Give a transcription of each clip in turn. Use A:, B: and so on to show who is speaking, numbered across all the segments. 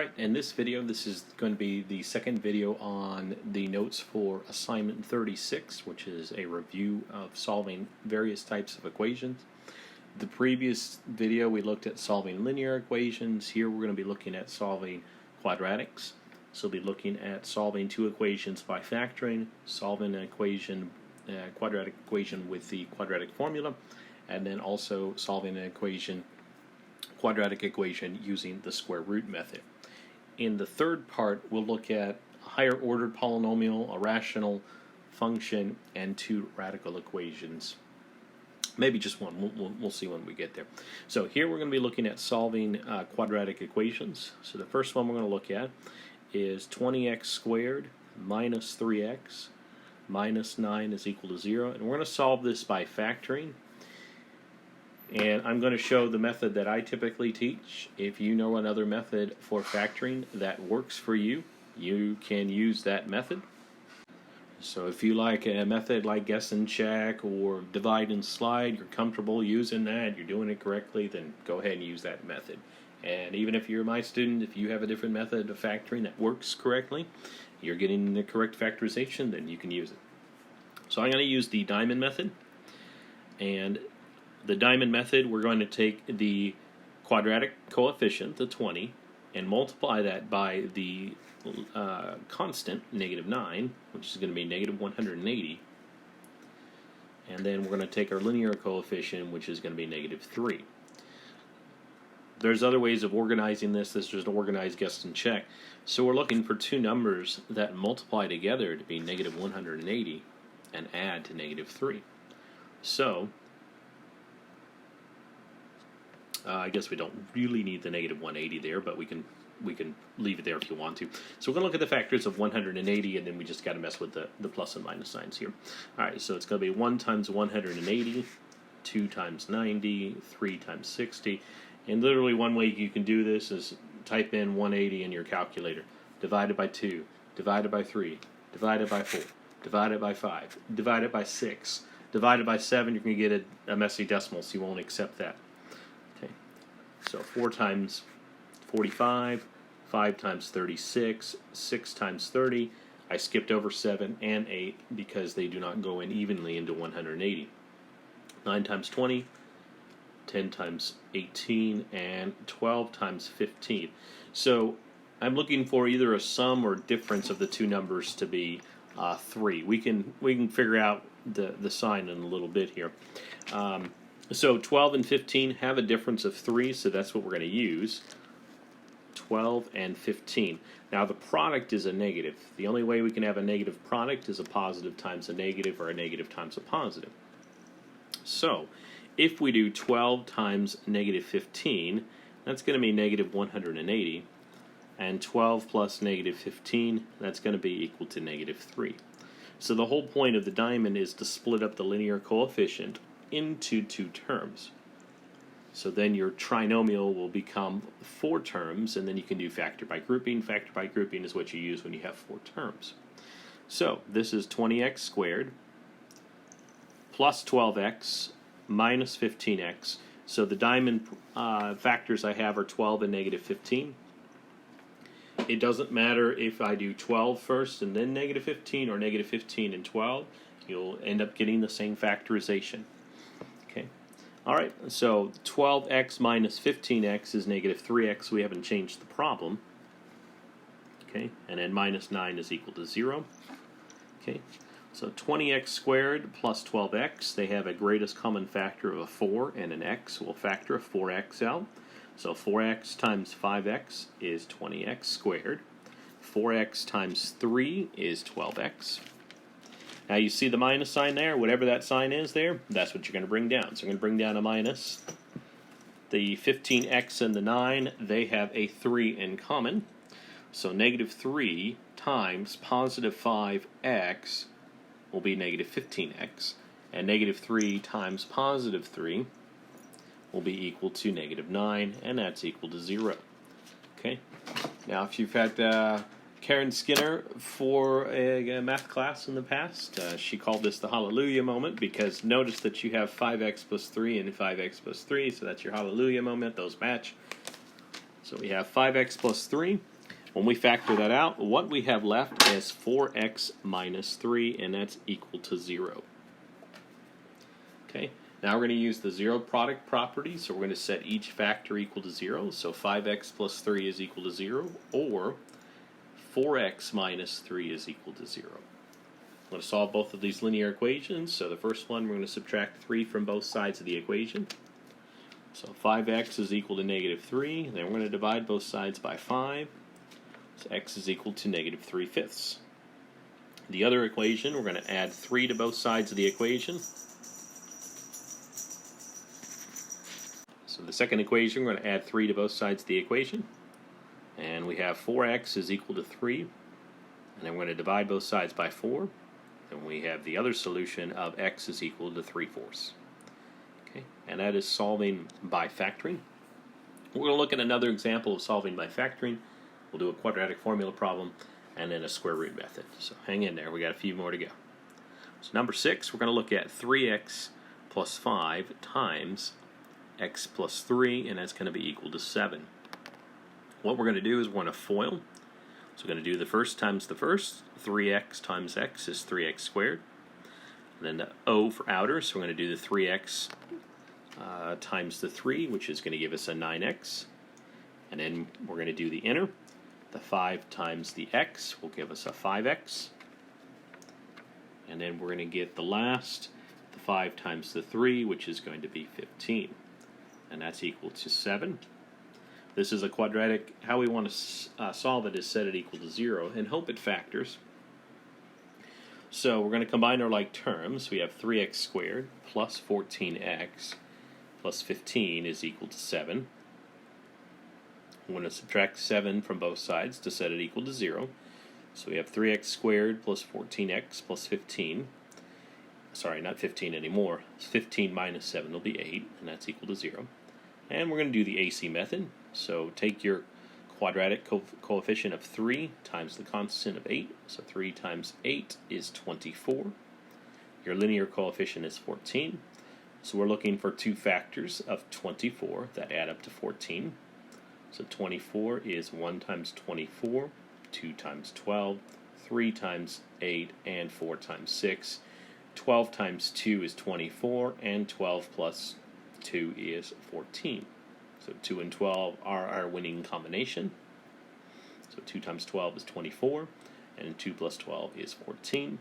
A: Alright, in this video, this is going to be the second video on the notes for assignment 36, which is a review of solving various types of equations. The previous video we looked at solving linear equations. Here we're going to be looking at solving quadratics. So we'll be looking at solving two equations by factoring, solving an equation, quadratic equation with the quadratic formula, and then also solving an quadratic equation using the square root method. In the third part, we'll look at a higher ordered polynomial, a rational function, and two radical equations. Maybe just one. We'll see when we get there. So here we're going to be looking at solving quadratic equations. So the first one we're going to look at is 20x squared minus 3x minus 9 is equal to 0. And we're going to solve this by factoring. And I'm going to show the method that I typically teach. If you know another method for factoring that works for you, you can use that method. So if you like a method like guess and check or divide and slide, you're comfortable using that, you're doing it correctly, then go ahead and use that method. And even if you're my student, if you have a different method of factoring that works correctly, you're getting the correct factorization, then you can use it. So I'm going to use the diamond method. And the diamond method, we're going to take the quadratic coefficient, the 20, and multiply that by the constant, negative 9, which is going to be negative 180. And then we're going to take our linear coefficient, which is going to be negative 3. There's other ways of organizing this. This is just organized guess and check. So we're looking for two numbers that multiply together to be negative 180 and add to negative 3. So I guess we don't really need the negative 180 there, but we can leave it there if you want to. So we're going to look at the factors of 180, and then we just got to mess with the plus and minus signs here. All right, so it's going to be 1 times 180, 2 times 90, 3 times 60. And literally one way you can do this is type in 180 in your calculator, divided by 2, divided by 3, divided by 4, divided by 5, divided by 6, divided by 7. You're going to get a messy decimal, so you won't accept that. So 4 times 45, 5 times 36, 6 times 30. I skipped over 7 and 8 because they do not go in evenly into 180. 9 times 20, 10 times 18, and 12 times 15. So I'm looking for either a sum or difference of the two numbers to be 3. We can figure out the sign in a little bit here. So 12 and 15 have a difference of 3, so that's what we're going to use. 12 and 15. Now the product is a negative. The only way we can have a negative product is a positive times a negative or a negative times a positive. So if we do 12 times negative 15, that's going to be negative 180. And 12 plus negative 15, that's going to be equal to negative 3. So the whole point of the diamond is to split up the linear coefficient into two terms. So then your trinomial will become 4 terms, and then you can do factor by grouping. Factor by grouping is what you use when you have 4 terms. So this is 20x squared plus 12x minus 15x. So the diamond factors I have are 12 and negative 15. It doesn't matter if I do 12 first and then negative 15 or negative 15 and 12. You'll end up getting the same factorization. Okay. All right, so 12x minus 15x is negative 3x. We haven't changed the problem. Okay, and then minus 9 is equal to 0. Okay, so 20x squared plus 12x, they have a greatest common factor of a 4 and an x. We'll factor a 4x out. So 4x times 5x is 20x squared. 4x times 3 is 12x. Now you see the minus sign there? Whatever that sign is there, that's what you're going to bring down. So we're going to bring down a minus. The 15x and the 9, they have a 3 in common. So negative 3 times positive 5x will be negative 15x. And negative 3 times positive 3 will be equal to negative 9, and that's equal to 0. Okay. Now if you've had Karen Skinner for a math class in the past, she called this the hallelujah moment, because notice that you have 5x plus 3 and 5x plus 3, so that's your hallelujah moment. Those match. So we have 5x plus 3. When we factor that out, what we have left is 4x minus 3, and that's equal to 0. Okay, now we're going to use the zero product property, so we're going to set each factor equal to 0. So 5x plus 3 is equal to 0, or 4x minus 3 is equal to 0. I'm going to solve both of these linear equations. So the first one, we're going to subtract 3 from both sides of the equation. So 5x is equal to negative 3. Then we're going to divide both sides by 5. So x is equal to negative 3/5. The other equation, we're going to add 3 to both sides of the equation. So the second equation, we're going to add 3 to both sides of the equation. And we have 4x is equal to 3. And then we're going to divide both sides by 4. And we have the other solution of x is equal to 3/4. Okay, and that is solving by factoring. We're going to look at another example of solving by factoring. We'll do a quadratic formula problem and then a square root method. So hang in there, we got a few more to go. So number 6, we're going to look at 3x plus 5 times x plus 3, and that's going to be equal to 7. What we're going to do is we're going to FOIL. So we're going to do the first times the first. 3x times x is 3x squared. And then the O for outer, so we're going to do the 3x times the 3, which is going to give us a 9x. And then we're going to do the inner. The 5 times the x will give us a 5x. And then we're going to get the last, the 5 times the 3, which is going to be 15. And that's equal to 7. This is a quadratic. How we want to solve it is set it equal to 0 and hope it factors. So we're going to combine our like terms. We have 3x squared plus 14x plus 15 is equal to 7. We're going to subtract 7 from both sides to set it equal to 0. So we have 3x squared plus 14x plus 15. Sorry, not 15 anymore. 15 minus 7 will be 8, and that's equal to 0. And we're going to do the AC method. So take your quadratic coefficient of 3 times the constant of 8. So 3 times 8 is 24. Your linear coefficient is 14. So we're looking for two factors of 24 that add up to 14. So 24 is 1 times 24, 2 times 12, 3 times 8, and 4 times 6. 12 times 2 is 24, and 12 plus 2 is 14. So 2 and 12 are our winning combination. So 2 times 12 is 24, and 2 plus 12 is 14.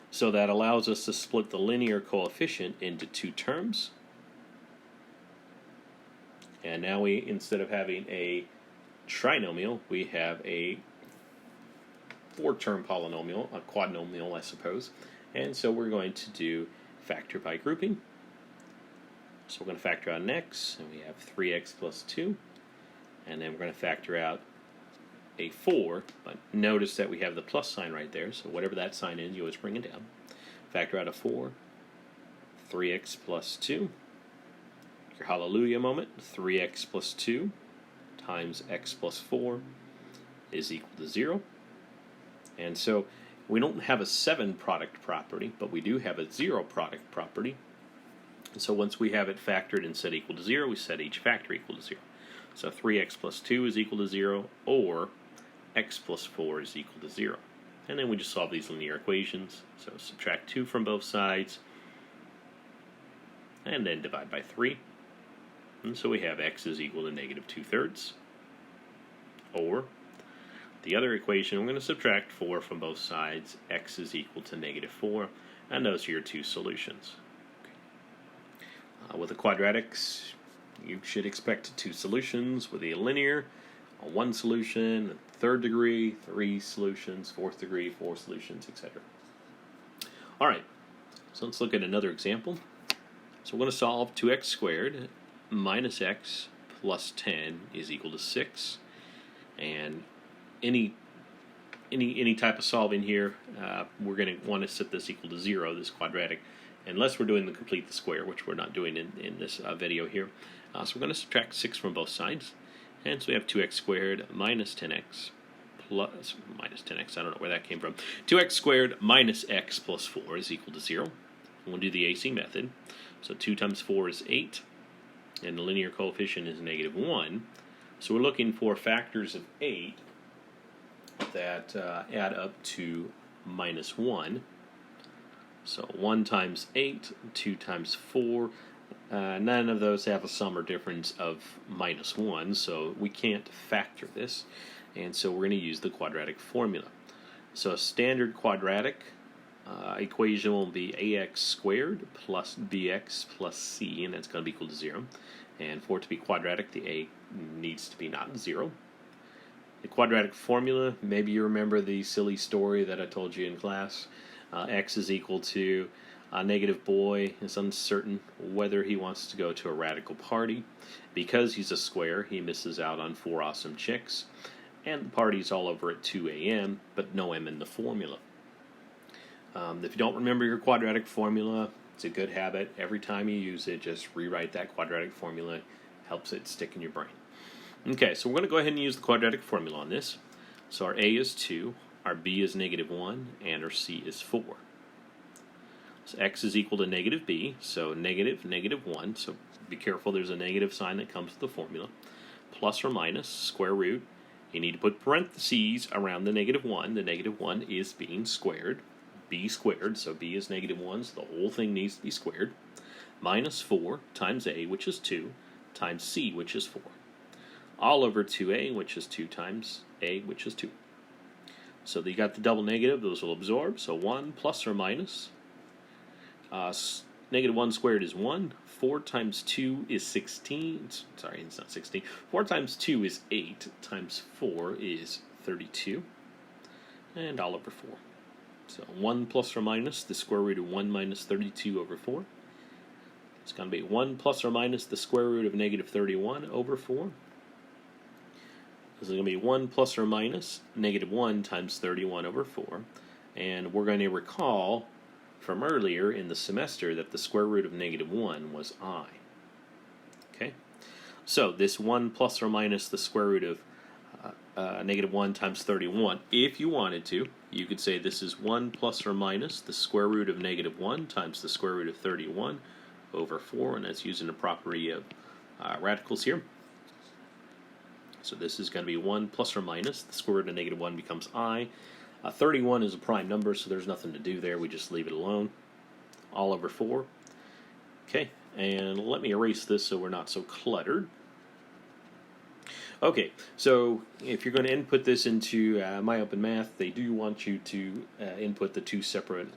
A: So that allows us to split the linear coefficient into two terms. And now we, instead of having a trinomial, we have a 4-term polynomial, a quadnomial, I suppose. And so we're going to do factor by grouping. So we're going to factor out an x, and we have 3x plus 2. And then we're going to factor out a 4, but notice that we have the plus sign right there, so whatever that sign is, you always bring it down. Factor out a 4, 3x plus 2. Your hallelujah moment, 3x plus 2 times x plus 4 is equal to 0. And so we don't have a 7 product property, but we do have a 0 product property. And so once we have it factored and set equal to 0, we set each factor equal to 0. So 3x plus 2 is equal to 0, or x plus 4 is equal to 0. And then we just solve these linear equations. So subtract 2 from both sides, and then divide by 3. And so we have x is equal to negative 2/3. Or the other equation, we're going to subtract 4 from both sides. X is equal to negative 4. And those are your two solutions. With the quadratics, you should expect two solutions. With a linear, one solution, third degree, 3 solutions, fourth degree, 4 solutions, etc. All right, so let's look at another example. So we're going to solve 2x squared minus x plus 10 is equal to 6. And any type of solving here, we're going to want to set this equal to 0, this quadratic, unless we're doing the complete the square, which we're not doing in this video here. So we're going to subtract 6 from both sides. And so we have 2x squared minus 10x plus, minus 10x, I don't know where that came from. 2x squared minus x plus 4 is equal to 0. And we'll do the AC method. So 2 times 4 is 8. And the linear coefficient is negative 1. So we're looking for factors of 8 that add up to minus 1. So 1 times 8, 2 times 4. None of those have a sum or difference of minus 1, so we can't factor this. And so we're going to use the quadratic formula. So a standard quadratic equation will be ax squared plus bx plus c, and that's going to be equal to 0. And for it to be quadratic, the a needs to be not 0. The quadratic formula, maybe you remember the silly story that I told you in class. X is equal to a negative boy is uncertain whether he wants to go to a radical party. Because he's a square, he misses out on 4 awesome chicks. And the party's all over at 2 a.m., but no m in the formula. If you don't remember your quadratic formula, it's a good habit. Every time you use it, just rewrite that quadratic formula. Helps it stick in your brain. Okay, so we're going to go ahead and use the quadratic formula on this. So our a is 2, our b is negative 1, and our c is 4. So x is equal to negative b, so negative, negative 1. So be careful, there's a negative sign that comes with the formula. Plus or minus, square root. You need to put parentheses around the negative 1. The negative 1 is being squared. B squared, so b is negative 1, so the whole thing needs to be squared. Minus 4 times a, which is 2, times c, which is 4. All over 2a, which is 2 times a, which is 2. So you got the double negative, those will absorb. So 1 plus or minus. Negative 1 squared is 1. 4 times 2 is 16. Sorry, it's not 16. 4 times 2 is 8. Times 4 is 32. And all over 4. So 1 plus or minus the square root of 1 minus 32 over 4. It's going to be 1 plus or minus the square root of negative 31 over 4. This is going to be 1 plus or minus negative 1 times 31 over 4. And we're going to recall from earlier in the semester that the square root of negative 1 was I. Okay? So this 1 plus or minus the square root of negative 1 times 31, if you wanted to, you could say this is 1 plus or minus the square root of negative 1 times the square root of 31 over 4, and that's using the property of radicals here. So this is going to be 1 plus or minus the square root of negative 1 becomes I. 31 is a prime number, so there's nothing to do there. We just leave it alone. All over 4. Okay, and let me erase this so we're not so cluttered. Okay, so if you're going to input this into MyOpenMath, they do want you to input the 2 separate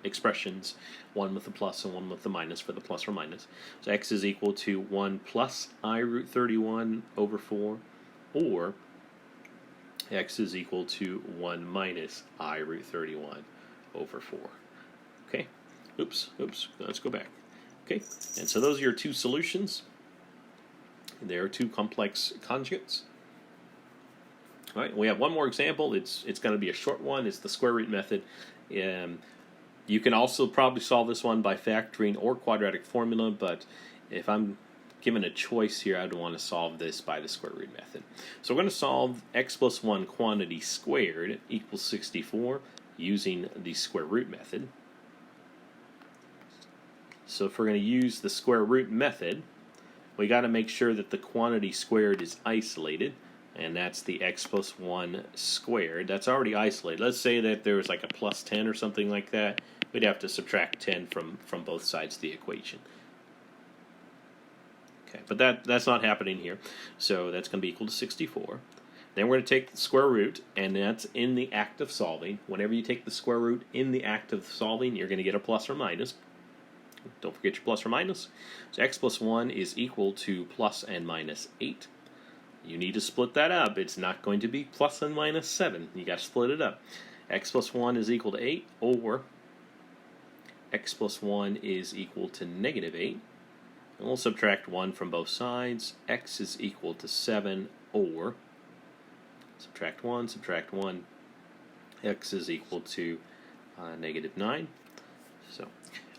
A: expressions, one with the plus and one with the minus for the plus or minus. So x is equal to 1 plus I root 31 over 4, or x is equal to 1 minus I root 31 over 4. Okay, oops, let's go back. Okay, and so those are your 2 solutions. There are 2 complex conjugates. All right, we have one more example. It's going to be a short one. It's the square root method. You can also probably solve this one by factoring or quadratic formula, but if I'm given a choice here, I'd want to solve this by the square root method. So we're going to solve x plus 1 quantity squared equals 64 using the square root method. So if we're going to use the square root method, we got to make sure that the quantity squared is isolated, and that's the x plus 1 squared. That's already isolated. Let's say that there was like a plus 10 or something like that. We'd have to subtract 10 from both sides of the equation. Okay, but that's not happening here. So that's going to be equal to 64. Then we're going to take the square root, and that's in the act of solving. Whenever you take the square root in the act of solving, you're going to get a plus or minus. Don't forget your plus or minus. So x plus 1 is equal to plus and minus 8. You need to split that up. It's not going to be plus and minus 7. You got to split it up. X plus 1 is equal to 8, or x plus 1 is equal to negative 8. And we'll subtract 1 from both sides. X is equal to 7, or subtract 1, x is equal to negative 9. So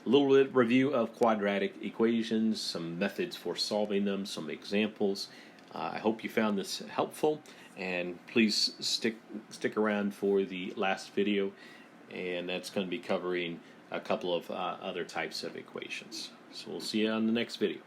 A: a little bit review of quadratic equations, some methods for solving them, some examples. I hope you found this helpful, and please stick around for the last video, and that's going to be covering a couple of other types of equations. So we'll see you on the next video.